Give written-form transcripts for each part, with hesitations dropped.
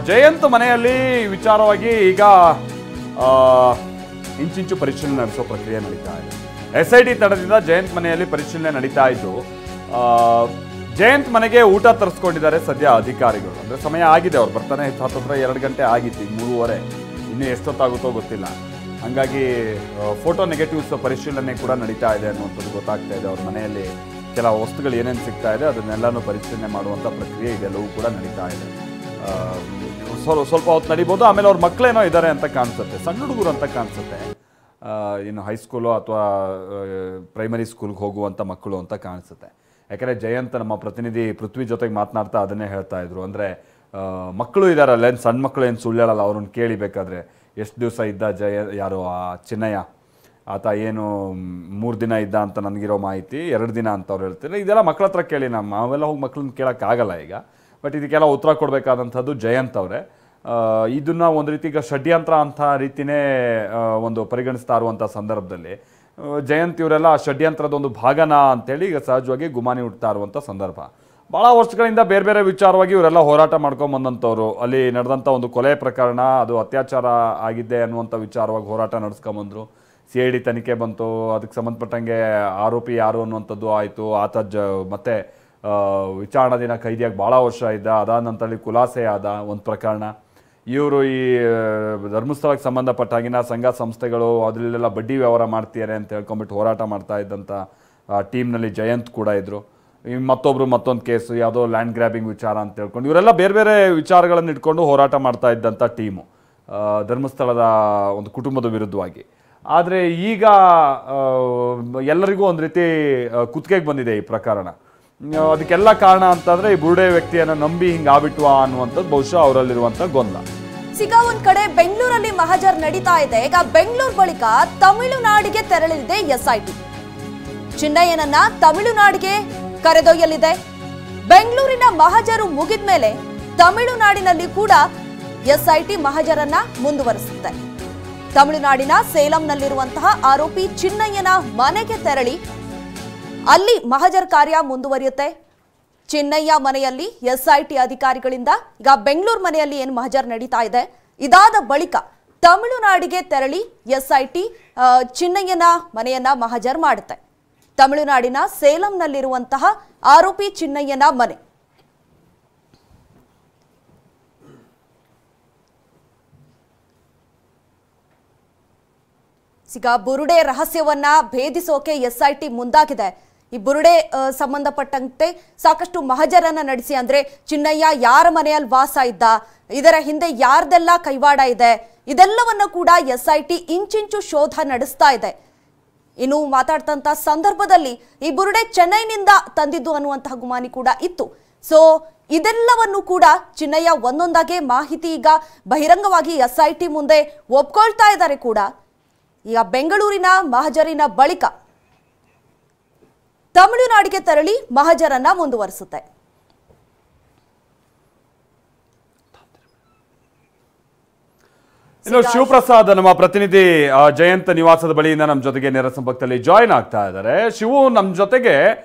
ಜಯಂತ್ ಮನೆಯಲ್ಲಿ ವಿಚಾರವಾಗಿ ಈಗ ಇಂಚಿಂಚು ಪರಿಶೀಲನೆ ನಡೆಸೋ ಪ್ರಕ್ರಿಯೆ ನಡೀತಾ ಇದೆ. SIT ತಡದಿಂದ ಜಯಂತ್ ಮನೆಯಲ್ಲಿ ಪರಿಶೀಲನೆ ನಡೀತಾ ಇದ್ದು ಜಯಂತ್ ಮನೆಗೆ ಊಟ ತರಿಸ್ಕೊಂಡಿದ್ದಾರೆ ಸದ್ಯ ಅಧಿಕಾರಿಗಳು. ಅಂದರೆ ಸಮಯ ಆಗಿದೆ, ಅವ್ರು ಬರ್ತಾನೆ ಹತ್ರ 2 ಗಂಟೆ ಆಗಿತ್ತು, 3:30, ಇನ್ನೂ ಎಷ್ಟೊತ್ತಾಗುತ್ತೋ ಗೊತ್ತಿಲ್ಲ. ಹಾಗಾಗಿ ಫೋಟೋ ನೆಗೆಟಿವ್ಸ್ ಪರಿಶೀಲನೆ ಕೂಡ ನಡೀತಾ ಇದೆ ಅನ್ನುವಂಥದ್ದು ಗೊತ್ತಾಗ್ತಾ ಇದೆ. ಅವ್ರ ಮನೆಯಲ್ಲಿ ಕೆಲವು ವಸ್ತುಗಳು ಏನೇನು ಸಿಗ್ತಾ ಇದೆ ಅದನ್ನೆಲ್ಲನೂ ಪರಿಶೀಲನೆ ಮಾಡುವಂಥ ಪ್ರಕ್ರಿಯೆ ಇದೆಲ್ಲವೂ ಕೂಡ ನಡೀತಾ ಇದೆ. ಸ್ವಲ್ಪ ಹೊತ್ತು ನಡೀಬೋದು. ಆಮೇಲೆ ಅವ್ರ ಮಕ್ಕಳೇನೋ ಇದ್ದಾರೆ ಅಂತ ಕಾಣಿಸುತ್ತೆ, ಸಣ್ಣ ಹುಡುಗರು ಅಂತ ಕಾಣಿಸುತ್ತೆ, ಇನ್ನು ಹೈಸ್ಕೂಲು ಅಥವಾ ಪ್ರೈಮರಿ ಸ್ಕೂಲ್ಗೆ ಹೋಗುವಂಥ ಮಕ್ಕಳು ಅಂತ ಕಾಣಿಸುತ್ತೆ. ಯಾಕಂದರೆ ಜಯಂತ್ ನಮ್ಮ ಪ್ರತಿನಿಧಿ ಪೃಥ್ವಿ ಜೊತೆಗೆ ಮಾತನಾಡ್ತಾ ಅದನ್ನೇ ಹೇಳ್ತಾ ಇದ್ರು. ಅಂದರೆ ಮಕ್ಕಳು ಇದ್ದಾರಲ್ಲ, ಏನು ಸಣ್ಣ ಮಕ್ಕಳು ಏನು ಸುಳ್ಳು ಹೇಳಲ್ಲ. ಅವ್ರನ್ನ ಕೇಳಿಬೇಕಾದ್ರೆ ಎಷ್ಟು ದಿವಸ ಇದ್ದ ಯಾರು ಆ ಚಿನ್ನಯ್ಯ ಆತ ಏನು 3 ದಿನ ಇದ್ದ ಅಂತ ನನಗಿರೋ ಮಾಹಿತಿ, 2 ದಿನ ಅಂತ ಅವ್ರು ಹೇಳ್ತಾರೆ. ಇದೆಲ್ಲ ಮಕ್ಕಳ ಹತ್ರ ಕೇಳಿ, ನಾವೆಲ್ಲ ಹೋಗಿ ಮಕ್ಕಳನ್ನ ಕೇಳೋಕ್ಕಾಗಲ್ಲ ಈಗ. ಬಟ್ ಇದಕ್ಕೆಲ್ಲ ಉತ್ತರ ಕೊಡಬೇಕಾದಂಥದ್ದು ಜಯಂತ್ ಅವರೇ. ಇದನ್ನು ಒಂದು ರೀತಿ ಈಗ ಷಡ್ಯಂತ್ರ ಅಂತ ರೀತಿಯೇ ಒಂದು ಪರಿಗಣಿಸ್ತಾ ಇರುವಂಥ ಸಂದರ್ಭದಲ್ಲಿ ಜಯಂತ್ ಇವರೆಲ್ಲ ಷಡ್ಯಂತ್ರದ ಒಂದು ಭಾಗನ ಅಂತೇಳಿ ಈಗ ಸಹಜವಾಗಿ ಗುಮಾನಿ ಹುಡ್ತಾ ಇರುವಂಥ ಸಂದರ್ಭ. ಭಾಳ ವರ್ಷಗಳಿಂದ ಬೇರೆ ಬೇರೆ ವಿಚಾರವಾಗಿ ಇವರೆಲ್ಲ ಹೋರಾಟ ಮಾಡ್ಕೊಂಬಂದಂಥವ್ರು. ಅಲ್ಲಿ ನಡೆದಂಥ ಒಂದು ಕೊಲೆ ಪ್ರಕರಣ, ಅದು ಅತ್ಯಾಚಾರ ಆಗಿದ್ದೆ ಅನ್ನುವಂಥ ವಿಚಾರವಾಗಿ ಹೋರಾಟ ನಡೆಸ್ಕೊಂಬಂದರು. CID ತನಿಖೆ ಬಂತು, ಅದಕ್ಕೆ ಸಂಬಂಧಪಟ್ಟಂಗೆ ಆರೋಪಿ ಯಾರು ಅನ್ನುವಂಥದ್ದು ಆಯಿತು. ಆತ ಮತ್ತೆ ವಿಚಾರಣಾ ದಿನ ಕೈದಿಯಾಗಿ ಭಾಳ ವರ್ಷ ಇದ್ದ. ಅದಾದ ನಂತರ ಖುಲಾಸೆ ಆದ ಒಂದು ಪ್ರಕರಣ. ಇವರು ಈ ಧರ್ಮಸ್ಥಳಕ್ಕೆ ಸಂಬಂಧಪಟ್ಟಾಗಿನ ಸಂಘ ಸಂಸ್ಥೆಗಳು ಅದರಲ್ಲೆಲ್ಲ ಬಡ್ಡಿ ವ್ಯವಹಾರ ಮಾಡ್ತಿದ್ದಾರೆ ಅಂತ ಹೇಳ್ಕೊಂಬಿಟ್ಟು ಹೋರಾಟ ಮಾಡ್ತಾ ಇದ್ದಂಥ ಟೀಮ್ನಲ್ಲಿ ಜಯಂತ್ ಕೂಡ ಇದ್ದರು. ಮತ್ತೊಂದು ಕೇಸು, ಯಾವುದೋ ಲ್ಯಾಂಡ್ ಗ್ರ್ಯಾಬಿಂಗ್ ವಿಚಾರ ಅಂತ ಹೇಳ್ಕೊಂಡು ಇವರೆಲ್ಲ ಬೇರೆ ಬೇರೆ ವಿಚಾರಗಳನ್ನು ಇಟ್ಕೊಂಡು ಹೋರಾಟ ಮಾಡ್ತಾ ಇದ್ದಂಥ ಟೀಮು ಧರ್ಮಸ್ಥಳದ ಒಂದು ಕುಟುಂಬದ ವಿರುದ್ಧವಾಗಿ. ಆದರೆ ಈಗ ಎಲ್ಲರಿಗೂ ಒಂದು ರೀತಿ ಕುತ್ತಿಗೆಗೆ ಬಂದಿದೆ ಈ ಪ್ರಕರಣ. ಅದಕ್ಕೆಲ್ಲ ಕಾರಣ ಅಂತಂದ್ರೆ ಈ ಬುರುಡೆ ವ್ಯಕ್ತಿಯನ್ನು ನಂಬಿ ಹಿಂಗೆ ಆಗ್ಬಿಟ್ವಾ ಅನ್ನುವಂಥದ್ದು ಬಹುಶಃ ಅವರಲ್ಲಿರುವಂಥ ಗೊಂದಲ. ಸಿಗ ಒಂದ್ ಕಡೆ ಬೆಂಗಳೂರಲ್ಲಿ ಮಹಜರ್ ನಡೀತಾ ಇದೆ. ಈಗ ಬೆಂಗಳೂರು ಬಳಿಕ ತಮಿಳುನಾಡಿಗೆ ತೆರಳಲಿದೆ SIT. ಚಿನ್ನಯ್ಯನನ್ನ ತಮಿಳುನಾಡಿಗೆ ಕರೆದೊಯ್ಯಲಿದೆ. ಬೆಂಗಳೂರಿನ ಮಹಜರು ಮುಗಿದ ಮೇಲೆ ತಮಿಳುನಾಡಿನಲ್ಲಿ ಕೂಡ SIT ಮಹಜರನ್ನ ಮುಂದುವರಿಸುತ್ತೆ. ತಮಿಳುನಾಡಿನ ಸೇಲಂನಲ್ಲಿರುವಂತಹ ಆರೋಪಿ ಚಿನ್ನಯ್ಯನ ಮನೆಗೆ ತೆರಳಿ ಅಲ್ಲಿ ಮಹಜರ್ ಕಾರ್ಯ ಮುಂದುವರಿಯುತ್ತೆ. ಚಿನ್ನಯ್ಯ ಮನೆಯಲ್ಲಿ SIT ಅಧಿಕಾರಿಗಳಿಂದ ಈಗ ಬೆಂಗಳೂರು ಮನೆಯಲ್ಲಿ ಏನು ಮಹಜರ್ ನಡೀತಾ ಇದೆ, ಇದಾದ ಬಳಿಕ ತಮಿಳುನಾಡಿಗೆ ತೆರಳಿ SIT ಚಿನ್ನಯ್ಯನ ಮನೆಯನ್ನ ಮಹಜರ್ ಮಾಡುತ್ತೆ. ತಮಿಳುನಾಡಿನ ಸೇಲಂನಲ್ಲಿರುವಂತಹ ಆರೋಪಿ ಚಿನ್ನಯ್ಯನ ಮನೆ. ಈಗ ಬುರುಡೆ ರಹಸ್ಯವನ್ನ ಭೇದಿಸೋಕೆ SIT ಮುಂದಾಗಿದೆ. ಈ ಬುರುಡೆ ಸಂಬಂಧಪಟ್ಟಂತೆ ಸಾಕಷ್ಟು ಮಹಜರನ್ನ ನಡೆಸಿ, ಅಂದ್ರೆ ಚಿನ್ನಯ್ಯ ಯಾರ ಮನೆಯಲ್ಲಿ ವಾಸ ಇದ್ದ, ಇದರ ಹಿಂದೆ ಯಾರ್ದೆಲ್ಲ ಕೈವಾಡ ಇದೆ, ಇದೆಲ್ಲವನ್ನ ಕೂಡ SIT ಇಂಚಿಂಚು ಶೋಧ ನಡೆಸ್ತಾ ಇದೆ. ಇನ್ನು ಮಾತಾಡ್ತಂತ ಸಂದರ್ಭದಲ್ಲಿ ಈ ಬುರುಡೆ ಚೆನ್ನೈನಿಂದ ತಂದಿದ್ದು ಅನ್ನುವಂತಹ ಗುಮಾನಿ ಕೂಡ ಇತ್ತು. ಸೊ ಇದೆಲ್ಲವನ್ನು ಕೂಡ ಚಿನ್ನಯ್ಯ ಒಂದೊಂದಾಗೆ ಮಾಹಿತಿ ಈಗ ಬಹಿರಂಗವಾಗಿ SIT ಮುಂದೆ ಒಪ್ಕೊಳ್ತಾ ಇದ್ದಾರೆ ಕೂಡ. ಈಗ ಬೆಂಗಳೂರಿನ ಮಹಜರಿನ ಬಳಿಕ ತಮಿಳುನಾಡಿಗೆ ತೆರಳಿ ಮಹಜರನ್ನ ಮುಂದುವರಿಸುತ್ತೆ. ಇನ್ನು ಶಿವಪ್ರಸಾದ್ ನಮ್ಮ ಪ್ರತಿನಿಧಿ ಜಯಂತ್ ನಿವಾಸದ ಬಳಿಯಿಂದ ನಮ್ಮ ಜೊತೆಗೆ ನೇರ ಸಂಪರ್ಕದಲ್ಲಿ ಜಾಯಿನ್ ಆಗ್ತಾ ಇದ್ದಾರೆ. ಶಿವು, ನಮ್ಮ ಜೊತೆಗೆ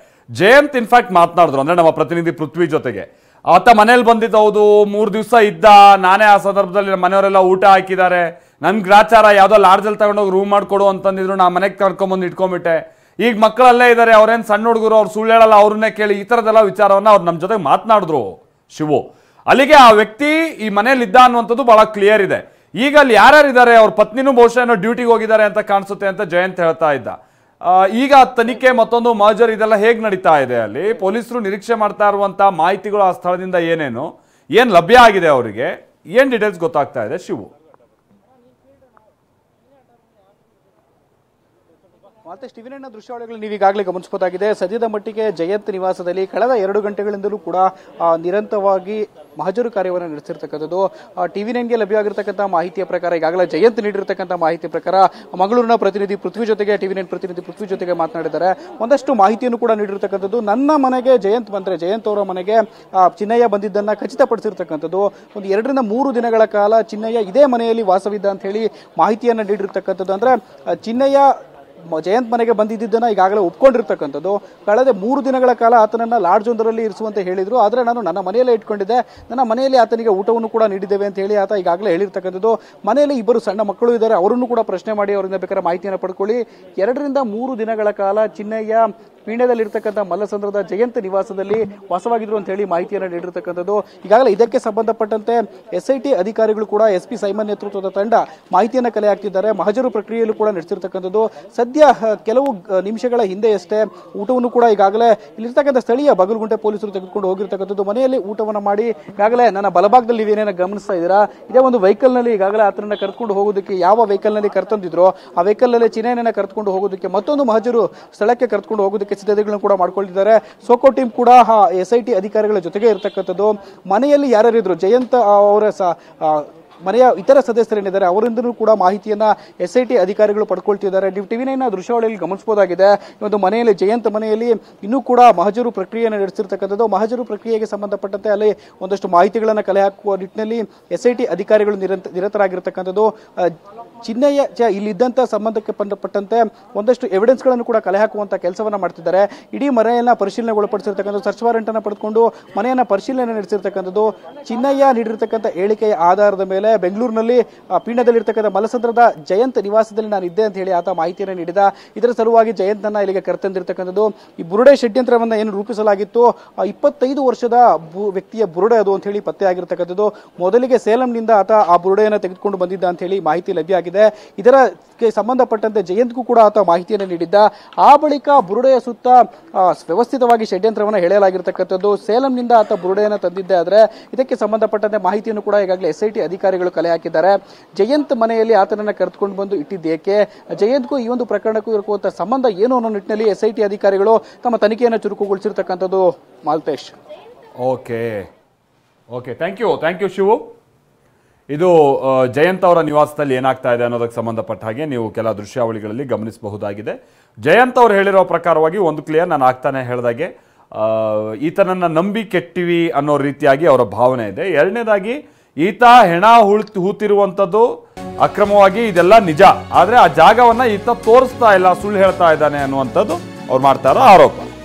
ಜಯಂತ್ ಇನ್ಫ್ಯಾಕ್ಟ್ ಮಾತನಾಡಿದ್ರು, ಅಂದ್ರೆ ನಮ್ಮ ಪ್ರತಿನಿಧಿ ಪೃಥ್ವಿ ಜೊತೆಗೆ. ಆತ ಮನೇಲಿ ಬಂದಿದ್ದು ಹೌದು, 3 ದಿವಸ ಇದ್ದ. ನಾನೇ ಆ ಸಂದರ್ಭದಲ್ಲಿ ಮನೆಯವರೆಲ್ಲ ಊಟ ಹಾಕಿದ್ದಾರೆ, ನನ್ ಗ್ರಾಚಾರ ಯಾವುದೋ ಲಾಡ್ಜಲ್ಲಿ ತಗೊಂಡೋಗಿ ರೂಮ್ ಮಾಡ್ಕೊಡು ಅಂತಂದಿದ್ರು. ನಾ ಮನೆಗೆ ಕರ್ಕೊಂಬಂದು ಇಟ್ಕೊಂಡ್ಬಿಟ್ಟೆ. ಈಗ ಮಕ್ಕಳಲ್ಲೇ ಇದ್ದಾರೆ, ಅವ್ರೇನು ಸಣ್ಣ ಹುಡುಗರು, ಅವ್ರು ಸುಳ್ಳು ಹೇಳಲ್ಲ, ಅವ್ರನ್ನೇ ಕೇಳಿ, ಈ ಥರದ್ದೆಲ್ಲ ವಿಚಾರವನ್ನ ಅವ್ರು ನಮ್ಮ ಜೊತೆಗೆ ಮಾತನಾಡಿದ್ರು ಶಿವು. ಅಲ್ಲಿಗೆ ಆ ವ್ಯಕ್ತಿ ಈ ಮನೇಲಿ ಇದ್ದ ಅನ್ನುವಂಥದ್ದು ಬಹಳ ಕ್ಲಿಯರ್ ಇದೆ. ಈಗ ಅಲ್ಲಿ ಯಾರ್ಯಾರಿದ್ದಾರೆ, ಅವ್ರ ಪತ್ನಿನೂ ಬಹುಶಃ ಏನೋ ಡ್ಯೂಟಿಗೆ ಹೋಗಿದ್ದಾರೆ ಅಂತ ಕಾಣಿಸುತ್ತೆ ಅಂತ ಜಯಂತ್ ಹೇಳ್ತಾ ಇದ್ದ. ಈಗ ತನಿಖೆ ಮತ್ತೊಂದು ಮಹಜರ್ ಇದೆಲ್ಲ ಹೇಗೆ ನಡೀತಾ ಇದೆ, ಅಲ್ಲಿ ಪೊಲೀಸರು ನಿರೀಕ್ಷೆ ಮಾಡ್ತಾ ಇರುವಂತ ಮಾಹಿತಿಗಳು ಆ ಸ್ಥಳದಿಂದ ಏನ್ ಲಭ್ಯ ಆಗಿದೆ, ಅವರಿಗೆ ಏನ್ ಡೀಟೇಲ್ಸ್ ಗೊತ್ತಾಗ್ತಾ ಇದೆ ಶಿವು? ಮಾಲ್ತೇಶ್, ಟಿವಿ9ನ ದೃಶ್ಯಾವಳಿಗಳು ನೀವು ಈಗಾಗಲೇ ಗಮನಿಸಬಹುದಾಗಿದೆ. ಸದ್ಯದ ಮಟ್ಟಿಗೆ ಜಯಂತ್ ನಿವಾಸದಲ್ಲಿ ಕಳೆದ 2 ಗಂಟೆಗಳಿಂದಲೂ ಕೂಡ ನಿರಂತರವಾಗಿ ಮಹಜರು ಕಾರ್ಯವನ್ನು ನಡೆಸಿರ್ತಕ್ಕಂಥದ್ದು. ಟಿವಿ9ಗೆ ಲಭ್ಯವಾಗಿರ್ತಕ್ಕಂಥ ಮಾಹಿತಿಯ ಪ್ರಕಾರ, ಈಗಾಗಲೇ ಜಯಂತ್ ನೀಡಿರ್ತಕ್ಕಂಥ ಮಾಹಿತಿ ಪ್ರಕಾರ ಮಂಗಳೂರಿನ ಪ್ರತಿನಿಧಿ ಪೃಥ್ವಿ ಜೊತೆಗೆ, ಟಿವಿ9 ಪ್ರತಿನಿಧಿ ಪೃಥ್ವಿ ಜೊತೆಗೆ ಮಾತನಾಡಿದ್ದಾರೆ. ಒಂದಷ್ಟು ಮಾಹಿತಿಯನ್ನು ಕೂಡ ನೀಡಿರ್ತಕ್ಕಂಥದ್ದು. ನನ್ನ ಮನೆಗೆ ಜಯಂತ್ ಬಂದರೆ, ಜಯಂತ್ ಅವರ ಮನೆಗೆ ಚಿನ್ನಯ್ಯ ಬಂದಿದ್ದನ್ನ ಖಚಿತಪಡಿಸಿರ್ತಕ್ಕಂಥದ್ದು. ಒಂದು 2 ರಿಂದ 3 ದಿನಗಳ ಕಾಲ ಚಿನ್ನಯ್ಯ ಇದೇ ಮನೆಯಲ್ಲಿ ವಾಸವಿದ್ದ ಅಂತ ಹೇಳಿ ಮಾಹಿತಿಯನ್ನು ನೀಡಿರ್ತಕ್ಕಂಥದ್ದು. ಅಂದ್ರೆ ಚಿನ್ನಯ್ಯ ಜಯಂತ್ ಮನೆಗೆ ಬಂದಿದ್ದನ್ನ ಈಗಾಗಲೇ ಒಪ್ಕೊಂಡಿರ್ತಕ್ಕಂಥದ್ದು. ಕಳೆದ 3 ದಿನಗಳ ಕಾಲ ಆತನನ್ನ ಲಾಡ್ಜ್ ಒಂದರಲ್ಲಿ ಇರಿಸುವಂತೆ ಹೇಳಿದ್ರು. ಆದ್ರೆ ನಾನು ನನ್ನ ಮನೆಯಲ್ಲೇ ಇಟ್ಕೊಂಡಿದ್ದೆ, ನನ್ನ ಮನೆಯಲ್ಲಿ ಆತನಿಗೆ ಊಟವನ್ನು ಕೂಡ ನೀಡಿದ್ದೇವೆ ಅಂತ ಹೇಳಿ ಆತ ಈಗಾಗಲೇ ಹೇಳಿರ್ತಕ್ಕಂಥದ್ದು. ಮನೆಯಲ್ಲಿ 2 ಸಣ್ಣ ಮಕ್ಕಳು ಇದ್ದಾರೆ, ಅವರನ್ನು ಕೂಡ ಪ್ರಶ್ನೆ ಮಾಡಿ ಅವರಿಂದ ಬೇಕಾದ್ರೆ ಮಾಹಿತಿಯನ್ನು ಪಡ್ಕೊಳ್ಳಿ. 2 ರಿಂದ 3 ದಿನಗಳ ಕಾಲ ಚಿನ್ನಯ್ಯ ಪೀಣ್ಯದಲ್ಲಿರ್ತಕ್ಕಂಥ ಮಲ್ಲಸಂದ್ರದ ಜಯಂತ್ ನಿವಾಸದಲ್ಲಿ ವಾಸವಾಗಿದ್ರು ಅಂತ ಹೇಳಿ ಮಾಹಿತಿಯನ್ನು ನೀಡಿರ್ತಕ್ಕಂಥದ್ದು. ಈಗಾಗಲೇ ಇದಕ್ಕೆ ಸಂಬಂಧಪಟ್ಟಂತೆ SIT ಅಧಿಕಾರಿಗಳು ಕೂಡ SP ಸೈಮನ್ ನೇತೃತ್ವದ ತಂಡ ಮಾಹಿತಿಯನ್ನು ಕಲೆ ಹಾಕ್ತಿದ್ದಾರೆ. ಮಹಜರು ಪ್ರಕ್ರಿಯೆಯಲ್ಲೂ ಕೂಡ ನಡೆಸಿರ್ತಕ್ಕಂಥದ್ದು. ಸದ್ಯ ಕೆಲವು ನಿಮಿಷಗಳ ಹಿಂದೆಯಷ್ಟೇ ಊಟವನ್ನು ಕೂಡ ಈಗಾಗಲೇ ಇಲ್ಲಿರ್ತಕ್ಕಂಥ ಸ್ಥಳೀಯ ಬಗಲ್ಗುಂಟೆ ಪೊಲೀಸರು ತೆಗೆದುಕೊಂಡು ಹೋಗಿರ್ತಕ್ಕಂಥದ್ದು. ಮನೆಯಲ್ಲಿ ಊಟವನ್ನು ಮಾಡಿ ಈಗಾಗಲೇ ನನ್ನ ಬಲಭಾಗದಲ್ಲಿ ನೀವೇನೇನು ಗಮನಿಸ್ತಾ ಇದ್ದೀರಾ, ಇದೇ ಒಂದು ವೆಹಿಕಲ್ ನಲ್ಲಿ ಈಗಾಗಲೇ ಆತನನ್ನ ಕರೆದುಕೊಂಡು ಹೋಗೋದಕ್ಕೆ ಯಾವ ವೆಹಿಕಲ್ ನಲ್ಲಿ ಕರೆತಂದಿದ್ರು ಆ ವೆಹಿಕಲ್ ನಲ್ಲಿ ಚಿನ್ನಯ್ಯನನ್ನ ಕರೆದುಕೊಂಡು ಹೋಗೋದಕ್ಕೆ ಮತ್ತೊಂದು ಮಹಜರು ಸ್ಥಳಕ್ಕೆ ಕರೆದುಕೊಂಡು ಹೋಗೋದಕ್ಕೆ ಸಿದ್ಧತೆಗಳನ್ನು ಕೂಡ ಮಾಡ್ಕೊಂಡಿದ್ದಾರೆ. ಸೋಕೋ ಟೀಮ್ ಕೂಡ SIT ಅಧಿಕಾರಿಗಳ ಜೊತೆಗೆ ಇರತಕ್ಕಂಥದ್ದು. ಮನೆಯಲ್ಲಿ ಯಾರ್ಯಾರಿದ್ರು ಜಯಂತ್ ಅವರ ಮನೆಯ ಇತರ ಸದಸ್ಯರೇನಿದ್ದಾರೆ ಅವರಿಂದಲೂ ಕೂಡ ಮಾಹಿತಿಯನ್ನ SIT ಅಧಿಕಾರಿಗಳು ಪಡ್ಕೊಳ್ತಿದ್ದಾರೆ. TV9 ದೃಶ್ಯಾವಳಿಯಲ್ಲಿ ಗಮನಿಸಬಹುದಾಗಿದೆ. ಒಂದು ಮನೆಯಲ್ಲಿ ಜಯಂತ್ ಮನೆಯಲ್ಲಿ ಇನ್ನೂ ಕೂಡ ಮಹಜರು ಪ್ರಕ್ರಿಯೆಯನ್ನು ನಡೆಸಿರ್ತಕ್ಕಂಥದ್ದು. ಮಹಜರು ಪ್ರಕ್ರಿಯೆಗೆ ಸಂಬಂಧಪಟ್ಟಂತೆ ಅಲ್ಲಿ ಒಂದಷ್ಟು ಮಾಹಿತಿಗಳನ್ನು ಕಲೆ ಹಾಕುವ ನಿಟ್ಟಿನಲ್ಲಿ SIT ಅಧಿಕಾರಿಗಳು ನಿರತರಾಗಿರ್ತಕ್ಕಂಥದ್ದು. ಚಿನ್ನಯ್ಯ ಇಲ್ಲಿದ್ದಂಥ ಸಂಬಂಧಕ್ಕೆ ಸಂಬಂಧಪಟ್ಟಂತೆ ಒಂದಷ್ಟು ಎವಿಡೆನ್ಸ್ಗಳನ್ನು ಕೂಡ ಕಲೆ ಹಾಕುವಂತ ಕೆಲಸವನ್ನ ಮಾಡ್ತಿದ್ದಾರೆ. ಇಡೀ ಮನೆಯನ್ನ ಪರಿಶೀಲನೆಗೆ ಒಳಪಡಿಸಿರ್ತಕ್ಕಂಥದ್ದು, ಸರ್ಚ್ ವಾರೆಂಟ್ ಅನ್ನು ಪಡೆದುಕೊಂಡು ಮನೆಯನ್ನ ಪರಿಶೀಲನೆ ನಡೆಸಿರ್ತಕ್ಕಂಥದ್ದು. ಚಿನ್ನಯ್ಯ ನೀಡಿರ್ತಕ್ಕಂಥ ಹೇಳಿಕೆಯ ಆಧಾರದ ಮೇಲೆ ಬೆಂಗಳೂರಿನಲ್ಲಿ ಪೀಣ್ಯದಲ್ಲಿರ್ತಕ್ಕಂಥ ಮಲ್ಲಸಂದ್ರದ ಜಯಂತ್ ನಿವಾಸದಲ್ಲಿ ನಾನು ಇದ್ದೆ ಅಂತ ಹೇಳಿ ಆತ ಮಾಹಿತಿಯನ್ನು ನೀಡಿದ. ಇದರ ಸಲುವಾಗಿ ಜಯಂತ್ನನ್ನ ಇಲ್ಲಿಗೆ ಕರೆತಂದಿರ್ತಕ್ಕಂಥದ್ದು. ಈ ಬುರುಡೆ ಷಡ್ಯಂತ್ರವನ್ನ ಏನು ರೂಪಿಸಲಾಗಿತ್ತು, 25 ವರ್ಷದ ವ್ಯಕ್ತಿಯ ಬುರುಡೆ ಅದು ಅಂತ ಹೇಳಿ ಪತ್ತೆಯಾಗಿರ್ತಕ್ಕಂಥದ್ದು. ಮೊದಲಿಗೆ ಸೇಲಂನಿಂದ ಆತ ಆ ಬುರುಡೆಯನ್ನು ತೆಗೆದುಕೊಂಡು ಬಂದಿದ್ದ ಅಂತ ಹೇಳಿ ಮಾಹಿತಿ ಲಭ್ಯ ಆಗಿದೆ. ಇದಕ್ಕೆ ಸಂಬಂಧಪಟ್ಟಂತೆ ಜಯಂತ್ಗೂ ಕೂಡ ಆತ ಮಾಹಿತಿಯನ್ನು ನೀಡಿದ್ದ. ಆ ಬಳಿಕ ಬುರುಡೆಯ ಸುತ್ತ ವ್ಯವಸ್ಥಿತವಾಗಿ ಷಡ್ಯಂತ್ರವನ್ನು ಹೇಳಲಾಗಿರ್ತಕ್ಕಂಥದ್ದು. ಸೇಲಂನಿಂದ ಆತ ಬುರುಡೆಯನ್ನು ತಂದಿದ್ದೆ. ಆದರೆ ಇದಕ್ಕೆ ಸಂಬಂಧಪಟ್ಟಂತೆ ಮಾಹಿತಿಯನ್ನು ಕೂಡ ಈಗಾಗಲೇ SIT ಅಧಿಕಾರಿಗಳು ಕಲೆ ಹಾಕಿದ್ದಾರೆ. ಜಯಂತ್ ಮನೆಯಲ್ಲಿ ಆತನನ್ನ ಕರೆದುಕೊಂಡು ಬಂದು ಇಟ್ಟಿದ್ದೇಕೆ, ಜಯಂತ್ಗೂ ಈ ಒಂದು ಪ್ರಕರಣಕ್ಕೂ ಇರುವಂತಹ ಸಂಬಂಧ ಏನು ಅನ್ನೋ ನಿಟ್ಟಿನಲ್ಲಿ SIT ಅಧಿಕಾರಿಗಳು ತಮ್ಮ ತನಿಖೆಯನ್ನು ಚುರುಕುಗೊಳಿಸಿರ್ತಕ್ಕಂಥದ್ದು. Malthesh. Okay thank you Shivu. ಇದು ಜಯಂತ್ ಅವರ ನಿವಾಸದಲ್ಲಿ ಏನಾಗ್ತಾ ಇದೆ ಅನ್ನೋದಕ್ಕೆ ಸಂಬಂಧಪಟ್ಟ ಹಾಗೆ ನೀವು ಕೆಲ ದೃಶ್ಯಾವಳಿಗಳಲ್ಲಿ ಗಮನಿಸಬಹುದಾಗಿದೆ. ಜಯಂತ್ ಅವರು ಹೇಳಿರೋ ಪ್ರಕಾರವಾಗಿ ಒಂದು ಕ್ಲಿಯರ್, ನಾನು ಆಗ್ತಾನೆ ಹೇಳಿದಾಗೆ ಈತನನ್ನ ನಂಬಿ ಕೆಟ್ಟಿವಿ ಅನ್ನೋ ರೀತಿಯಾಗಿ ಅವರ ಭಾವನೆ ಇದೆ. ಎರಡನೇದಾಗಿ ಈತ ಹೆಣ ಹೂತಿರುವಂಥದ್ದು ಅಕ್ರಮವಾಗಿ, ಇದೆಲ್ಲ ನಿಜ. ಆದರೆ ಆ ಜಾಗವನ್ನ ಈತ ತೋರಿಸ್ತಾ ಇಲ್ಲ, ಸುಳ್ಳು ಹೇಳ್ತಾ ಇದ್ದಾನೆ ಅನ್ನುವಂಥದ್ದು ಅವ್ರು ಮಾಡ್ತಾ ಇರೋ ಆರೋಪ.